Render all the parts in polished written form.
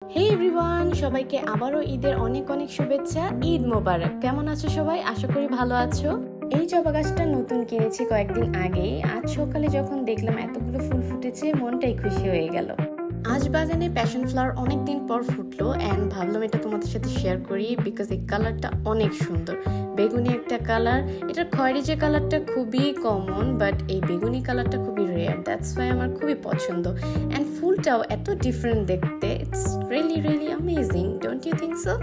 হে everyone, সবাইকে আবারও ঈদের অনেক অনেক শুভেচ্ছা। ঈদ মোবারক। কেমন আছো সবাই? আশা করি ভালো আছো। এই জবা গাছটা নতুন কিনেছি কয়েকদিন আগেই। আজ সকালে যখন দেখলাম এতগুলো ফুল ফুটেছে, মনটাই খুশি হয়ে গেল। আজ বাগানে প্যাশন ফ্লাওয়ার অনেকদিন পর ফুটলো অ্যান্ড ভাবলাম এটা তোমাদের সাথে শেয়ার করি বিকজ এই কালারটা অনেক সুন্দর। বেগুনি একটা কালার, এটার খয়েরি যে কালারটা খুবই কমন, বাট এই বেগুনি কালারটা খুবই রেয়ার, দ্যাটস ওয়াই আমার খুবই পছন্দ। অ্যান্ড ফুলটাও এত ডিফারেন্ট দেখতে, it's really amazing, don't you think so?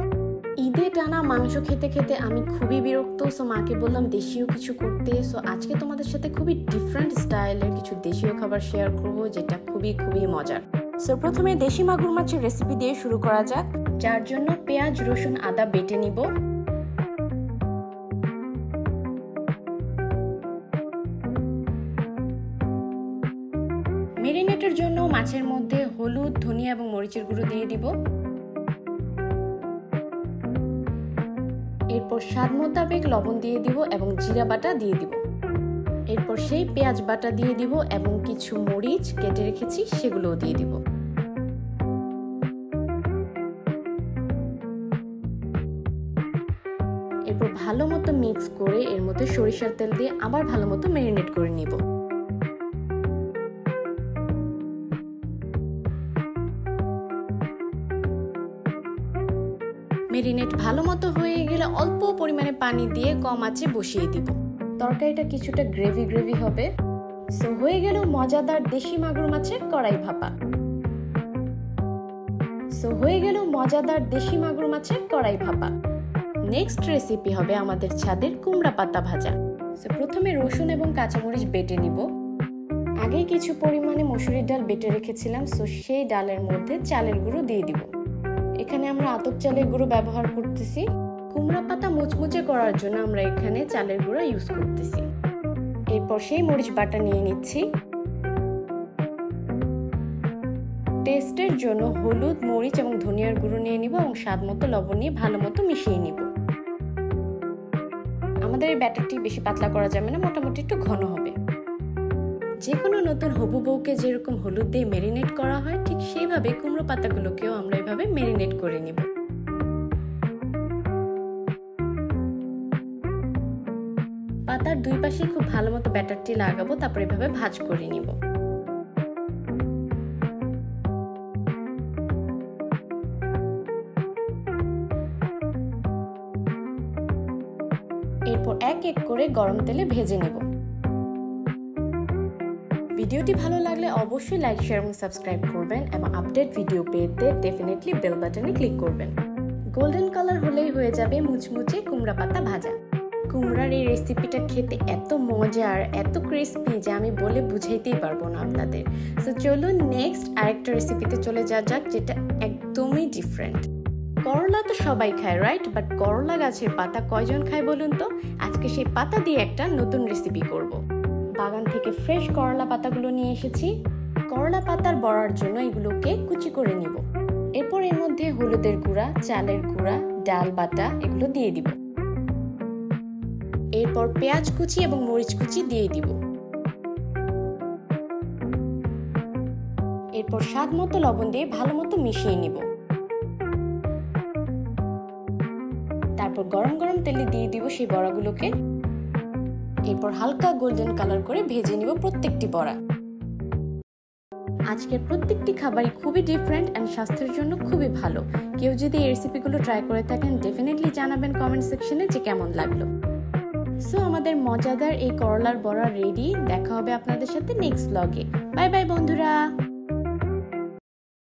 ঈদে টানা মাংস খেতে খেতে আমি খুবই বিরক্ত, সো মাকে বললাম দেশীয় কিছু করতে। সো আজকে তোমাদের সাথে খুবই ডিফারেন্ট স্টাইলের কিছু দেশীয় খাবার শেয়ার করব, যেটা খুবই মজার। সো প্রথমে দেশি মাগুর মাছের রেসিপি দিয়ে শুরু করা যাক। যার জন্য পেঁয়াজ, রসুন, আদা বেটে নিব। মেরিনেটের জন্য মাছের মধ্যে হলুদ, ধনিয়া এবং মরিচের গুঁড়ো দিয়ে দিব। এরপর স্বাদ মোতাবেক লবণ দিয়ে দিব এবং জিরা বাটা দিয়ে দিব। এরপর সেই পেঁয়াজ বাটা দিয়ে দিব এবং কিছু মরিচ কেটে রেখেছি সেগুলোও দিয়ে দিব। এরপর ভালো মতো মিক্স করে এর মধ্যে সরিষার তেল দিয়ে আবার ভালো মতো ম্যারিনেট করে নিব। মেরিনেট ভালো মতো হয়ে গেলে অল্প পরিমাণে পানি দিয়ে কম আঁচে বসিয়ে দিব। তরকারিটা কিছুটা গ্রেভি হবে। সো হয়ে গেল মজাদার দেশি মাগুর মাছের কড়াই ভাপা। নেক্সট রেসিপি হবে আমাদের ছাদের কুমড়া পাতা ভাজা। সো প্রথমে রসুন এবং কাঁচামরিচ বেটে নিব। আগে কিছু পরিমাণে মসুরির ডাল বেটে রেখেছিলাম, সো সেই ডালের মধ্যে চালের গুঁড়ো দিয়ে দিব। এখানে আমরা আতপ চালের গুঁড়ো ব্যবহার করতেছি। কুমড়া পাতা মুচমুচে করার জন্য আমরা এখানে চালের গুঁড়ো ইউজ করতেছি। এরপর সেই মরিচ বাটা নিয়ে নিচ্ছি। টেস্টের জন্য হলুদ, মরিচ এবং ধনিয়ার গুঁড়ো নিয়ে নিব এবং স্বাদ মতো লবণ নিয়ে ভালো মতো মিশিয়ে নিব। আমাদের এই ব্যাটারটি বেশি পাতলা করা যাবে না, মোটামুটি একটু ঘন হবে। যে কোনো নতুন হবু বউকে যেরকম হলুদ দিয়ে ম্যারিনেট করা হয়, ঠিক সেইভাবে কুমড়ো পাতাগুলোকেও আমরা এভাবে ম্যারিনেট করে নিব। পাতার দুই পাশে খুব ভালো মতো ব্যাটারটি লাগাবো, তারপর এভাবে ভাঁজ করে নিব। এরপর এক এক করে গরম তেলে ভেজে নেব। ভিডিওটি ভালো লাগলে অবশ্যই লাইক, শেয়ার এবং সাবস্ক্রাইব করবেন এবং আপডেট ভিডিও পেতে ডেফিনেটলি বেল বাটনে ক্লিক করবেন। গোল্ডেন কালার হলেই হয়ে যাবে মুচমুচে কুমড়া পাতা ভাজা। কুমড়ার এই রেসিপিটা খেতে এত মজার, এত ক্রিস্পি যে আমি বলে বুঝাইতেই পারবো না আপনাদের। সো চলুন নেক্সট আরেকটা রেসিপিতে চলে যাক, যেটা একদমই ডিফারেন্ট। করলা তো সবাই খায়, রাইট? বাট করলা গাছের পাতা কয়জন খায় বলুন তো? আজকে সেই পাতা দিয়ে একটা নতুন রেসিপি করব। বাগান থেকে ফ্রেশ করলা পাতাগুলো নিয়ে এসেছি। করলা পাতার বড়ার জন্য এগুলোকে কুচি করে নিব। এরপর এর মধ্যে হলুদের গুঁড়া, চালের গুঁড়া, ডাল বাটা এগুলো দিয়ে দিব। এরপর পেঁয়াজ কুচি এবং মরিচ কুচি দিয়ে দিব। এরপর স্বাদ মতো লবণ দিয়ে ভালো মতো মিশিয়ে নিব। তারপর গরম তেলে দিয়ে দিব সেই বড়াগুলোকে। এরপর হালকা গোল্ডেন কালার করে ভেজে নিব প্রত্যেকটি বড়া। আজকের প্রত্যেকটি খাবারই খুবই ডিফারেন্ট এন্ড স্বাস্থ্যের জন্য খুবই ভালো। কেউ যদি এই রেসিপিগুলো ট্রাই করে থাকেন, ডেফিনেটলি জানাবেন কমেন্ট সেকশনে যে কেমন লাগলো। সো আমাদের মজাদার এই করলার বড়া রেডি। দেখা হবে আপনাদের সাথে নেক্সট ব্লগে। বাই বাই বন্ধুরা।